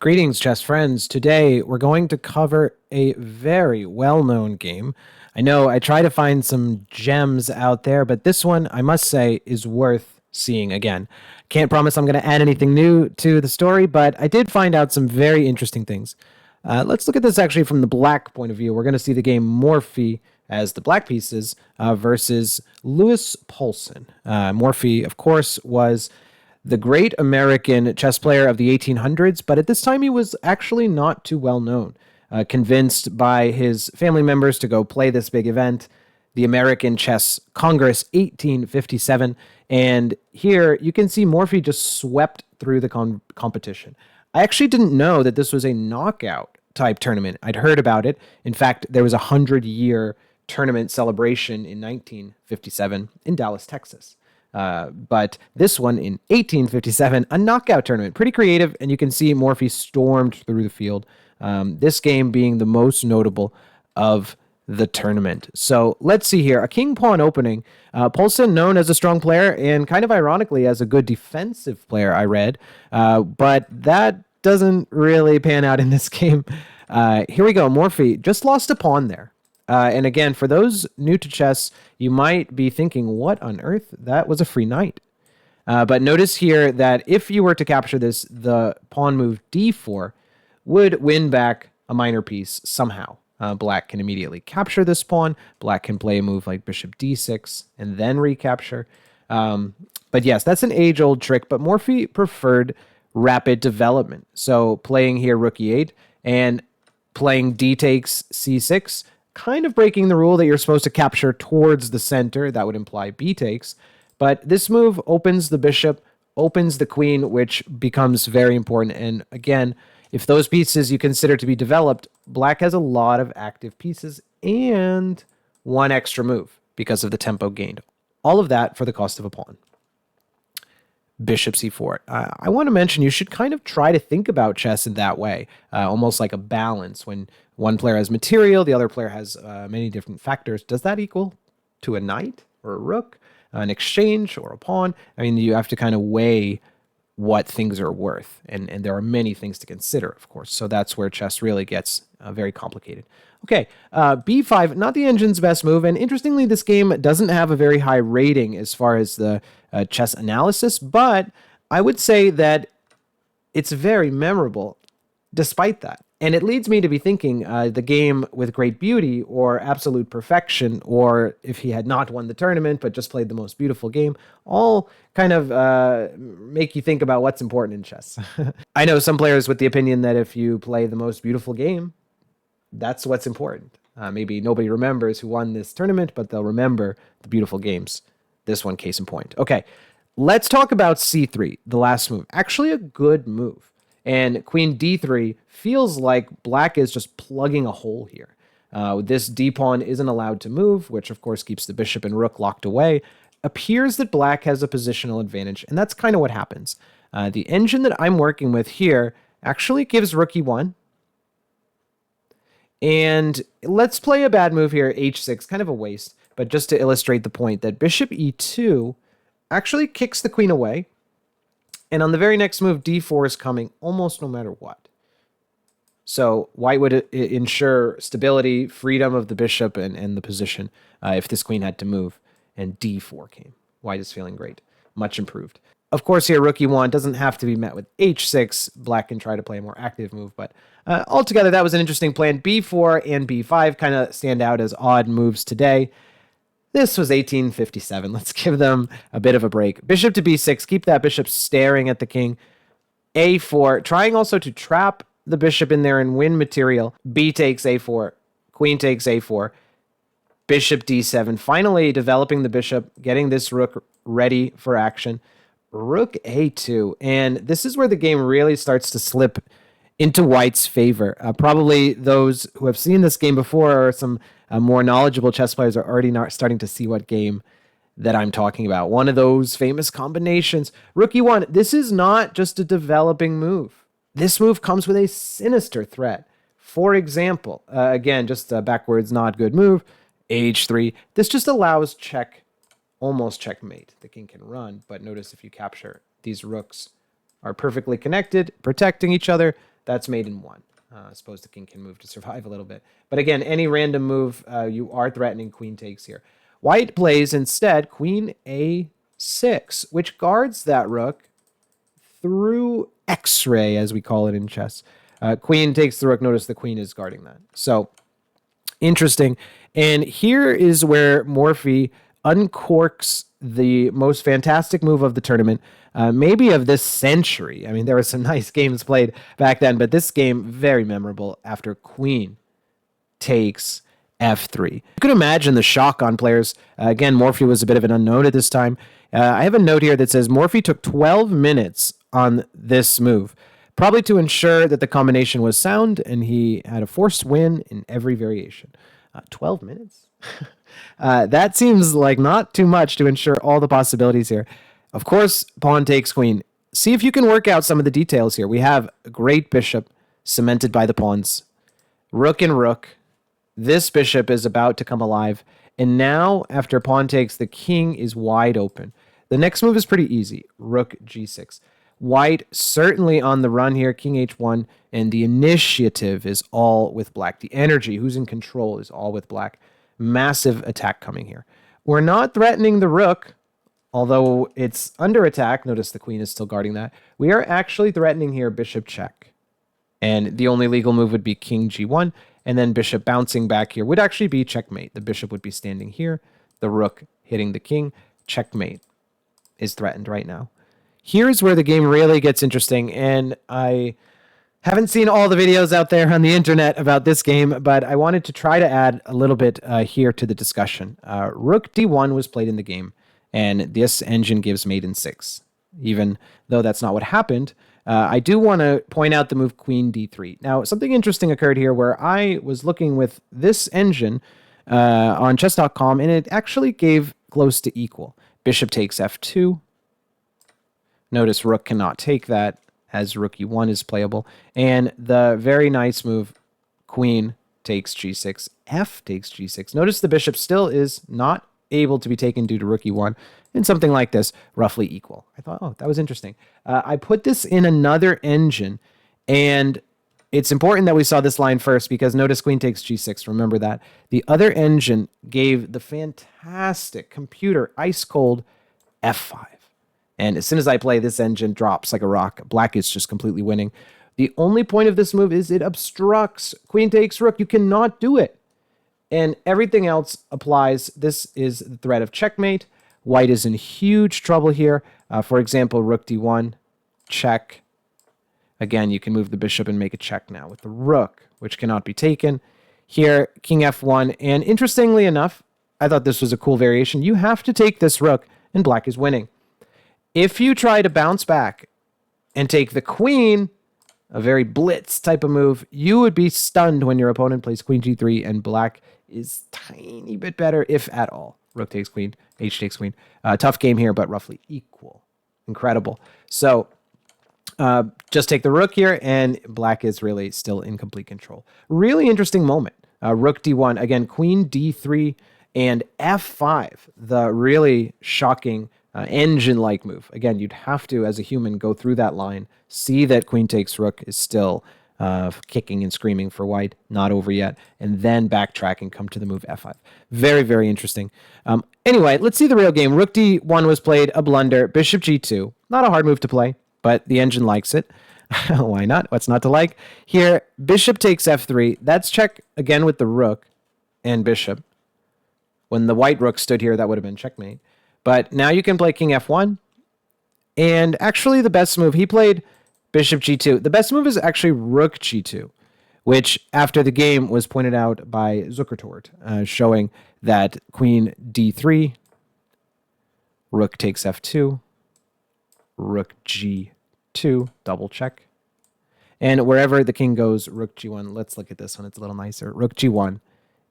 Greetings, chess friends. Today, we're going to cover a very well-known game. I know I try to find some gems out there, but this one, I must say, is worth seeing again. Can't promise I'm going to add anything new to the story, but I did find out some very interesting things. Let's look at this actually from the black point of view. We're going to see the game Morphy as the black pieces versus Louis Poulsen. Morphy, of course, was the great American chess player of the 1800s, but at this time he was actually not too well known. Convinced by his family members to go play this big event, the American Chess Congress 1857, and here you can see Morphy just swept through the competition. I actually didn't know that this was a knockout type tournament. I'd heard about it. In fact, there was a 100-year tournament celebration in 1957 in Dallas, Texas. But this one in 1857, a knockout tournament. Pretty creative, and you can see Morphy stormed through the field. This game being the most notable of the tournament. So let's see here. A king-pawn opening. Poulsen, known as a strong player and kind of ironically as a good defensive player, I read. But that doesn't really pan out in this game. Here we go. Morphy just lost a pawn there. And again, for those new to chess, you might be thinking, what on earth? That was a free knight. But notice here that if you were to capture this, the pawn move d4 would win back a minor piece somehow. Black can immediately capture this pawn. Black can play a move like bishop d6 and then recapture. But yes, that's an age-old trick, but Morphy preferred rapid development. So playing here rook e8 and playing d takes c6, kind of breaking the rule that you're supposed to capture towards the center. That would imply b takes. But this move opens the bishop, opens the queen, which becomes very important. And again, if those pieces you consider to be developed, black has a lot of active pieces and one extra move because of the tempo gained. All of that for the cost of a pawn. Bishop c4. I want to mention you should kind of try to think about chess in that way, almost like a balance. When one player has material, the other player has many different factors. Does that equal to a knight or a rook, an exchange or a pawn? I mean, you have to kind of weigh what things are worth, and there are many things to consider, of course. So that's where chess really gets very complicated. Okay, b5, not the engine's best move, and interestingly, this game doesn't have a very high rating as far as the chess analysis, but I would say that it's very memorable despite that. And it leads me to be thinking the game with great beauty or absolute perfection, or if he had not won the tournament but just played the most beautiful game, all kind of make you think about what's important in chess. I know some players with the opinion that if you play the most beautiful game, that's what's important. Maybe nobody remembers who won this tournament, but they'll remember the beautiful games. This one, case in point. Okay, let's talk about c3, the last move. Actually a good move. And queen d3 feels like black is just plugging a hole here. This d-pawn isn't allowed to move, which of course keeps the bishop and rook locked away. Appears that black has a positional advantage, and that's kind of what happens. The engine that I'm working with here actually gives rook e1. And let's play a bad move here, h6, kind of a waste, but just to illustrate the point that bishop e2 actually kicks the queen away. And on the very next move, d4 is coming almost no matter what. So white would ensure stability, freedom of the bishop and the position if this queen had to move. And d4 came. White is feeling great. Much improved. Of course, here, rook e1 doesn't have to be met with h6. Black can try to play a more active move. But altogether, that was an interesting plan. b4 and b5 kind of stand out as odd moves today. This was 1857. Let's give them a bit of a break. Bishop to b6. Keep that bishop staring at the king. a4. Trying also to trap the bishop in there and win material. B takes a4. Queen takes a4. Bishop d7. Finally developing the bishop. Getting this rook ready for action. Rook a2. And this is where the game really starts to slip into white's favor. Probably those who have seen this game before or some more knowledgeable chess players are already not starting to see what game that I'm talking about. One of those famous combinations. Rook e1. This is not just a developing move. This move comes with a sinister threat. For example, again, just a backwards not good move. h3. This just allows almost checkmate. The king can run, but notice if you capture, these rooks are perfectly connected, protecting each other. That's mate in 1. I suppose the king can move to survive a little bit. But again, any random move, you are threatening queen takes here. White plays instead queen a6, which guards that rook through X-ray, as we call it in chess. Queen takes the rook. Notice the queen is guarding that. So interesting. And here is where Morphy uncorks the most fantastic move of the tournament, maybe of this century. I mean, there were some nice games played back then, but this game, very memorable after queen takes f3. You could imagine the shock on players. Again, Morphy was a bit of an unknown at this time. I have a note here that says Morphy took 12 minutes on this move, probably to ensure that the combination was sound, and he had a forced win in every variation. 12 minutes? That seems like not too much to ensure all the possibilities here. Of course, pawn takes queen. See if you can work out some of the details here. We have a great bishop cemented by the pawns. Rook and rook. This bishop is about to come alive. And now, after pawn takes, the king is wide open. The next move is pretty easy. Rook g6. White certainly on the run here. King h1. And the initiative is all with black. The energy, who's in control, is all with black. Massive attack coming here. We're not threatening the rook, although it's under attack. Notice the queen is still guarding that. We are actually threatening here bishop check. And the only legal move would be king g1. And then bishop bouncing back here would actually be checkmate. The bishop would be standing here. The rook hitting the king. Checkmate is threatened right now. Here's where the game really gets interesting. And I haven't seen all the videos out there on the internet about this game, but I wanted to try to add a little bit here to the discussion. Rook d1 was played in the game, and this engine gives mate in 6. Even though that's not what happened, I do want to point out the move queen d3. Now, something interesting occurred here where I was looking with this engine on chess.com, and it actually gave close to equal. Bishop takes f2. Notice rook cannot take that, as rook e1 is playable. And the very nice move, queen takes g6, f takes g6. Notice the bishop still is not able to be taken due to rook e1, and something like this, roughly equal. I thought, oh, that was interesting. I put this in another engine, and it's important that we saw this line first, because notice queen takes g6. Remember that. The other engine gave the fantastic computer ice-cold f5. And as soon as I play, this engine drops like a rock. Black is just completely winning. The only point of this move is it obstructs. Queen takes rook. You cannot do it. And everything else applies. This is the threat of checkmate. White is in huge trouble here. For example, rook d1, check. Again, you can move the bishop and make a check now with the rook, which cannot be taken. Here, king f1. And interestingly enough, I thought this was a cool variation. You have to take this rook, and black is winning. If you try to bounce back and take the queen, a very blitz type of move, you would be stunned when your opponent plays queen g3, and black is tiny bit better, if at all. Rook takes queen, h takes queen. Tough game here, but roughly equal. Incredible. So just take the rook here, and black is really still in complete control. Really interesting moment. Rook d1, again, queen d3, and f5, the really shocking engine-like move. Again, you'd have to, as a human, go through that line, see that queen takes rook is still kicking and screaming for white, not over yet, and then backtrack and come to the move f5. Very, very interesting. Anyway, let's see the real game. Rook d1 was played, a blunder. Bishop g2, not a hard move to play, but the engine likes it. Why not? What's not to like? Here, bishop takes f3. That's check again with the rook and bishop. When the white rook stood here, that would have been checkmate. But now you can play king f1. And actually the best move, he played bishop g2. The best move is actually rook g2, which after the game was pointed out by Zuckertort, showing that queen d3, rook takes f2, rook g2, double check. And wherever the king goes, rook g1. Let's look at this one. It's a little nicer. Rook g1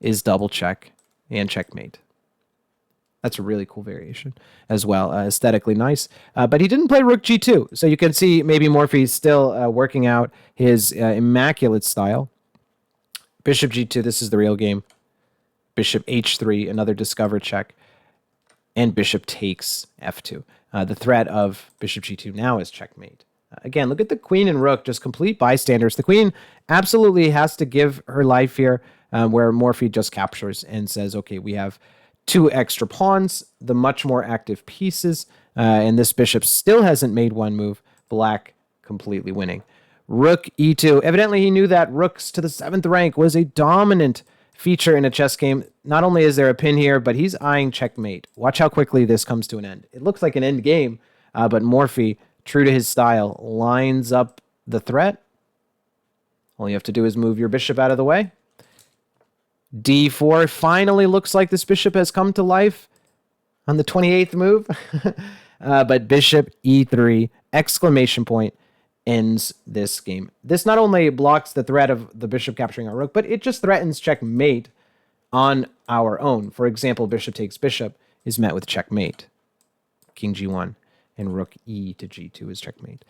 is double check and checkmate. That's a really cool variation as well. Aesthetically nice. But he didn't play rook g2. So you can see maybe Morphy's still working out his immaculate style. Bishop g2, this is the real game. Bishop h3, another discover check. And bishop takes f2. The threat of bishop g2 now is checkmate. Again, look at the queen and rook, just complete bystanders. The queen absolutely has to give her life here, where Morphy just captures and says, okay, we have 2 extra pawns, the much more active pieces, and this bishop still hasn't made 1 move. Black completely winning. Rook e2. Evidently, he knew that rooks to the 7th rank was a dominant feature in a chess game. Not only is there a pin here, but he's eyeing checkmate. Watch how quickly this comes to an end. It looks like an end game, but Morphy, true to his style, lines up the threat. All you have to do is move your bishop out of the way. d4. Finally looks like this bishop has come to life on the 28th move. But bishop e3, exclamation point, ends this game. This not only blocks the threat of the bishop capturing our rook, but it just threatens checkmate on our own. For example, bishop takes bishop is met with checkmate. King g1 and rook e to g2 is checkmate.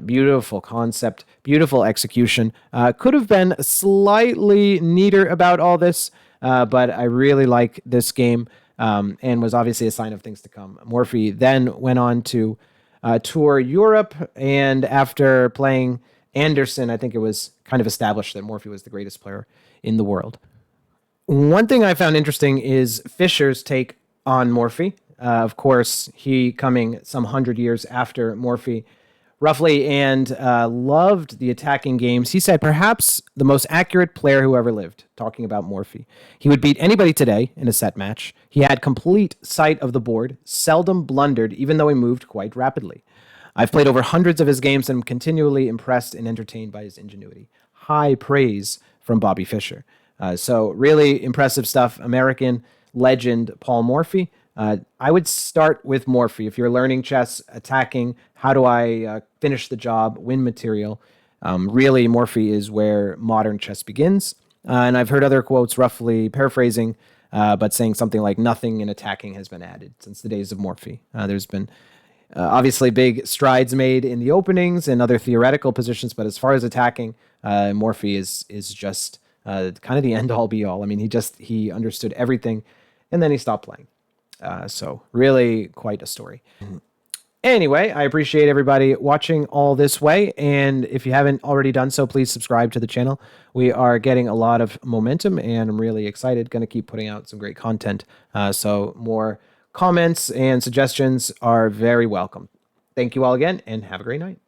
Beautiful concept, beautiful execution. Could have been slightly neater about all this, but I really like this game, and was obviously a sign of things to come. Morphy then went on to tour Europe, and after playing Anderssen, I think it was kind of established that Morphy was the greatest player in the world. One thing I found interesting is Fischer's take on Morphy. Of course, he coming some 100 years after Morphy, roughly, and loved the attacking games. He said perhaps the most accurate player who ever lived, talking about Morphy. He would beat anybody today in a set match. He had complete sight of the board, seldom blundered, even though he moved quite rapidly. I've played over hundreds of his games and am continually impressed and entertained by his ingenuity. High praise from Bobby Fischer. So really impressive stuff. American legend Paul Morphy. I would start with Morphy. If you're learning chess, attacking, how do I finish the job, win material? Really, Morphy is where modern chess begins. And I've heard other quotes roughly paraphrasing, but saying something like nothing in attacking has been added since the days of Morphy. There's been obviously big strides made in the openings and other theoretical positions, but as far as attacking, Morphy is just kind of the end-all be-all. I mean, he understood everything, and then he stopped playing. So really quite a story. Anyway, I appreciate everybody watching all this way. And if you haven't already done so, please subscribe to the channel. We are getting a lot of momentum and I'm really excited. Going to keep putting out some great content. So more comments and suggestions are very welcome. Thank you all again and have a great night.